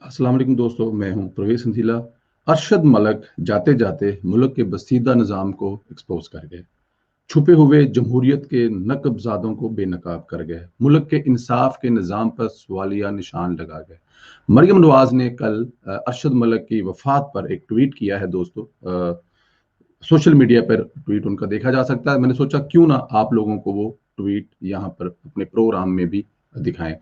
अस्सलाम वालेकुम दोस्तों, मैं हूं प्रवेश सिंधीला। अरशद मलिक जाते जाते मुल्क के बसीदा निज़ाम को एक्सपोज कर गए। छुपे हुए जमहूरियत के नकबजादों को बेनकाब कर गए। मुल्क के इंसाफ के निज़ाम पर सवालिया निशान लगा गए। मरियम नवाज ने कल अरशद मलिक की वफात पर एक ट्वीट किया है दोस्तों। सोशल मीडिया पर ट्वीट उनका देखा जा सकता है। मैंने सोचा क्यों ना आप लोगों को वो ट्वीट यहाँ पर अपने प्रोग्राम में भी दिखाएं।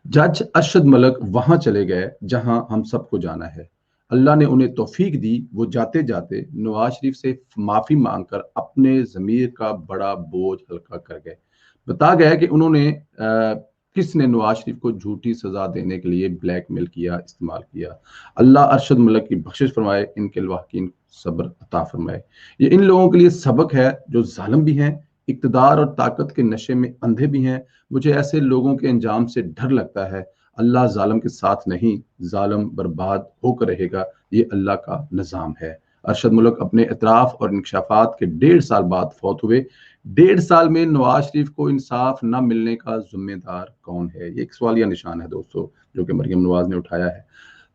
जज अरशद मलिक वहां चले गए जहां हम सबको जाना है। अल्लाह ने उन्हें तौफीक दी। वो जाते जाते नवाज शरीफ से माफी मांगकर अपने जमीर का बड़ा बोझ हल्का कर गए। बता गया कि उन्होंने किसने नवाज शरीफ को झूठी सजा देने के लिए ब्लैकमेल किया, इस्तेमाल किया। अल्लाह अरशद मलिक की बख्शिश फरमाए, इनके वाकिन सब्र अता फरमाए। ये इन लोगों के लिए सबक है जो जालिम भी हैं, इक्तदार और ताकत के नशे में अंधे भी हैं। मुझे ऐसे लोगों के अंजाम से डर लगता है। अल्लाह जालिम के साथ नहीं, जालिम बर्बाद होकर रहेगा। ये अल्लाह का निज़ाम है। अरशद मलिक अपने इतराफ और इंकशाफात के 1.5 साल बाद फौत हुए। 1.5 साल में नवाज शरीफ को इंसाफ न मिलने का जिम्मेदार कौन है? ये एक सवालिया निशान है दोस्तों, जो कि मरियम नवाज ने उठाया है।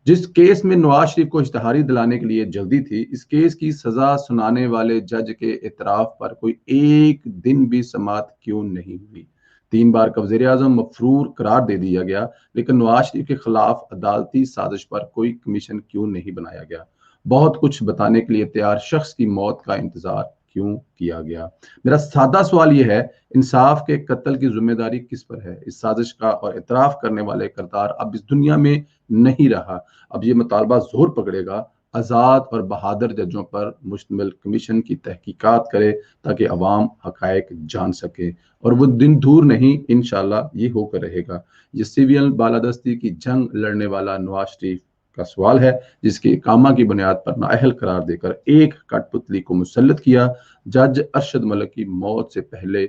जिस केस में नवाज शरीफ को इश्तिहारी दिलाने के लिए जल्दी थी, इस केस की सजा सुनाने वाले जज के इतराफ पर कोई एक दिन भी समाअत क्यों नहीं हुई? 3 बार का वज़ीर आज़म मफरूर करार दे दिया गया, लेकिन नवाज शरीफ के खिलाफ अदालती साजिश पर कोई कमीशन क्यों नहीं बनाया गया? बहुत कुछ बताने के लिए तैयार शख्स की मौत का इंतजार क्यों किया गया? मेरा सादा सवाल यह है, इंसाफ के कत्ल की जिम्मेदारी किस पर है? इस साजिश का और इतराफ करने वाले करतार अब इस दुनिया में नहीं रहा। अब ये मुतालबा जोर पकड़ेगा, आज़ाद और बहादुर जजों पर मुश्तमिल कमीशन की तहकीकात करे, ताकि अवाम हकायक जान सके। और वो दिन दूर नहीं, इंशाल्लाह ये होकर रहेगा। ये सिविल बालादस्ती की जंग लड़ने वाला नवाज शरीफ का सवाल है, जिसके इकामा की बुनियाद पर नाअहल करार देकर एक कठपुतली को मुसल्लत किया। जज अरशद मलिक की मौत से पहले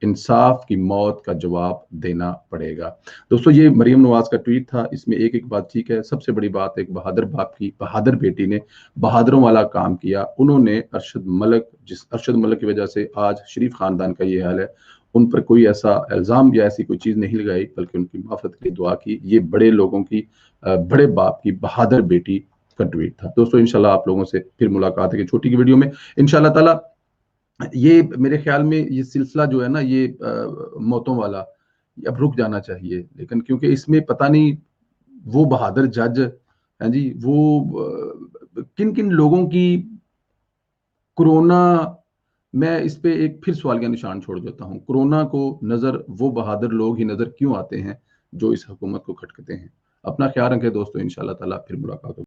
इंसाफ की मौत का जवाब देना पड़ेगा। दोस्तों, ये मरियम नवाज का ट्वीट था। इसमें एक एक बात ठीक है। सबसे बड़ी बात, एक बहादुर बाप की बहादुर बेटी ने बहादुरों वाला काम किया। उन्होंने अरशद मलिक, जिस अरशद मलिक की वजह से आज शरीफ खानदान का ये हाल है, उन पर कोई ऐसा इल्जाम या ऐसी कोई चीज नहीं लगाई, बल्कि उनकी माफरत के लिए दुआ की। ये बड़े लोगों की, बड़े बाप की बहादुर बेटी का ट्वीट था। दोस्तों, इंशाल्लाह आप लोगों से फिर मुलाकात है छोटी की वीडियो में, इंशाल्लाह ताला। ये मेरे ख्याल में ये सिलसिला जो है ना, ये मौतों वाला, ये अब रुक जाना चाहिए। लेकिन क्योंकि इसमें पता नहीं वो बहादुर जज हैं जी, वो किन किन लोगों की कोरोना, मैं इस पे एक फिर सवालिया निशान छोड़ देता हूँ। कोरोना को नजर वो बहादुर लोग ही नजर क्यों आते हैं जो इस हुकूमत को खटकते हैं? अपना ख्याल रखें दोस्तों, इंशाल्लाह ताला फिर मुलाकात होगी।